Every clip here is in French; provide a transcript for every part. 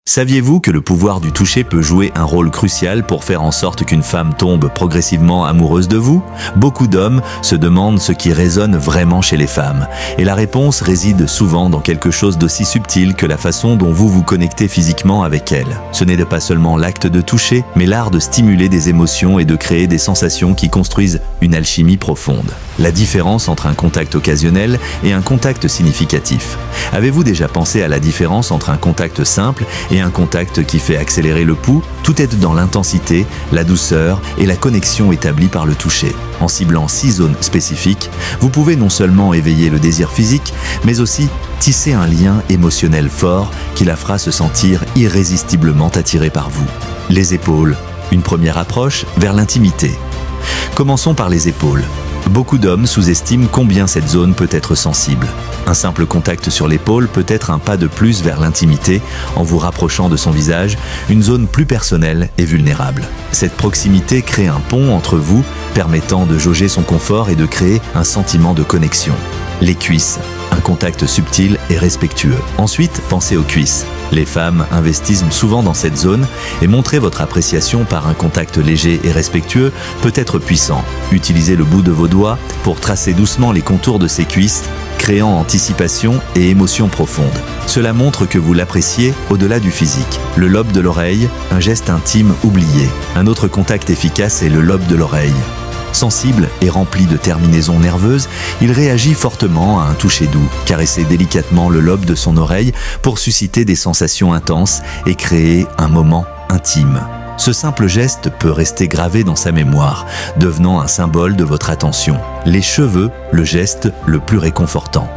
Saviez-vous que le pouvoir du toucher peut jouer un rôle crucial pour faire en sorte qu'une femme tombe progressivement amoureuse de vous? Beaucoup d'hommes se demandent ce qui résonne vraiment chez les femmes. Et la réponse réside souvent dans quelque chose d'aussi subtil que la façon dont vous vous connectez physiquement avec elles. Ce n'est pas seulement l'acte de toucher, mais l'art de stimuler des émotions et de créer des sensations qui construisent une alchimie profonde. La différence entre un contact occasionnel et un contact significatif. Avez-vous déjà pensé à la différence entre un contact simple et un contact qui fait accélérer le pouls? Tout est dans l'intensité, la douceur et la connexion établie par le toucher. En ciblant 6 zones spécifiques, vous pouvez non seulement éveiller le désir physique, mais aussi tisser un lien émotionnel fort qui la fera se sentir irrésistiblement attirée par vous. Les épaules, une première approche vers l'intimité. Commençons par les épaules. Beaucoup d'hommes sous-estiment combien cette zone peut être sensible. Un simple contact sur l'épaule peut être un pas de plus vers l'intimité en vous rapprochant de son visage, une zone plus personnelle et vulnérable. Cette proximité crée un pont entre vous, permettant de jauger son confort et de créer un sentiment de connexion. Les cuisses, un contact subtil et respectueux. Ensuite, pensez aux cuisses. Les femmes investissent souvent dans cette zone et montrer votre appréciation par un contact léger et respectueux peut être puissant. Utilisez le bout de vos doigts pour tracer doucement les contours de ces cuisses, créant anticipation et émotion profonde. Cela montre que vous l'appréciez au-delà du physique. Le lobe de l'oreille, un geste intime oublié. Un autre contact efficace est le lobe de l'oreille. Sensible et rempli de terminaisons nerveuses, il réagit fortement à un toucher doux. Caressez délicatement le lobe de son oreille pour susciter des sensations intenses et créer un moment intime. Ce simple geste peut rester gravé dans sa mémoire, devenant un symbole de votre attention. Les cheveux, le geste le plus réconfortant.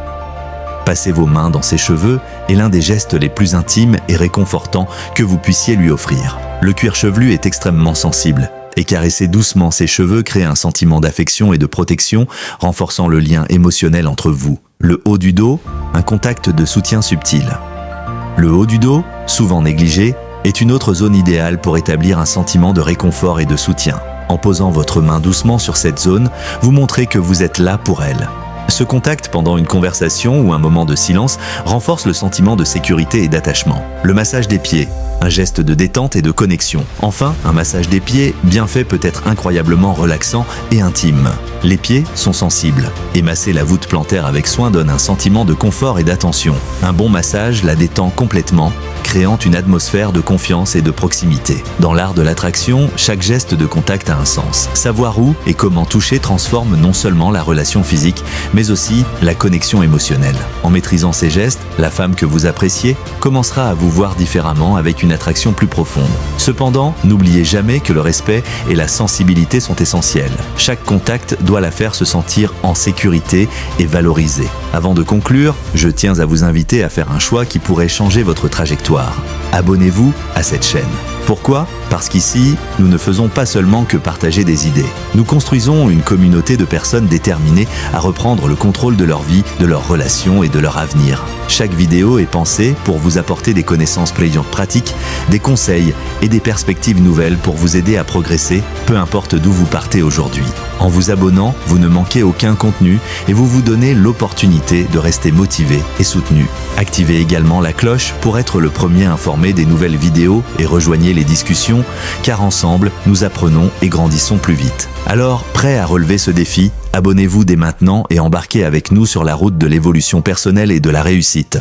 Passer vos mains dans ses cheveux est l'un des gestes les plus intimes et réconfortants que vous puissiez lui offrir. Le cuir chevelu est extrêmement sensible. Et caresser doucement ses cheveux crée un sentiment d'affection et de protection, renforçant le lien émotionnel entre vous. Le haut du dos, un contact de soutien subtil. Le haut du dos, souvent négligé, est une autre zone idéale pour établir un sentiment de réconfort et de soutien. En posant votre main doucement sur cette zone, vous montrez que vous êtes là pour elle. Ce contact pendant une conversation ou un moment de silence renforce le sentiment de sécurité et d'attachement. Le massage des pieds, un geste de détente et de connexion. Enfin, un massage des pieds bien fait peut être incroyablement relaxant et intime. Les pieds sont sensibles, et masser la voûte plantaire avec soin donne un sentiment de confort et d'attention. Un bon massage la détend complètement, créant une atmosphère de confiance et de proximité. Dans l'art de l'attraction, chaque geste de contact a un sens. Savoir où et comment toucher transforme non seulement la relation physique, mais aussi la connexion émotionnelle. En maîtrisant ces gestes, la femme que vous appréciez commencera à vous voir différemment avec une attraction plus profonde. Cependant, n'oubliez jamais que le respect et la sensibilité sont essentiels. Chaque contact doit la faire se sentir en sécurité et valorisée. Avant de conclure, je tiens à vous inviter à faire un choix qui pourrait changer votre trajectoire. Abonnez-vous à cette chaîne. Pourquoi? Parce qu'ici, nous ne faisons pas seulement que partager des idées. Nous construisons une communauté de personnes déterminées à reprendre le contrôle de leur vie, de leurs relations et de leur avenir. Chaque vidéo est pensée pour vous apporter des connaissances pratiques, des conseils et des perspectives nouvelles pour vous aider à progresser, peu importe d'où vous partez aujourd'hui. En vous abonnant, vous ne manquez aucun contenu et vous vous donnez l'opportunité de rester motivé et soutenu. Activez également la cloche pour être le premier informé des nouvelles vidéos et rejoignez les discussions, car ensemble, nous apprenons et grandissons plus vite. Alors, prêt à relever ce défi? Abonnez-vous dès maintenant et embarquez avec nous sur la route de l'évolution personnelle et de la réussite.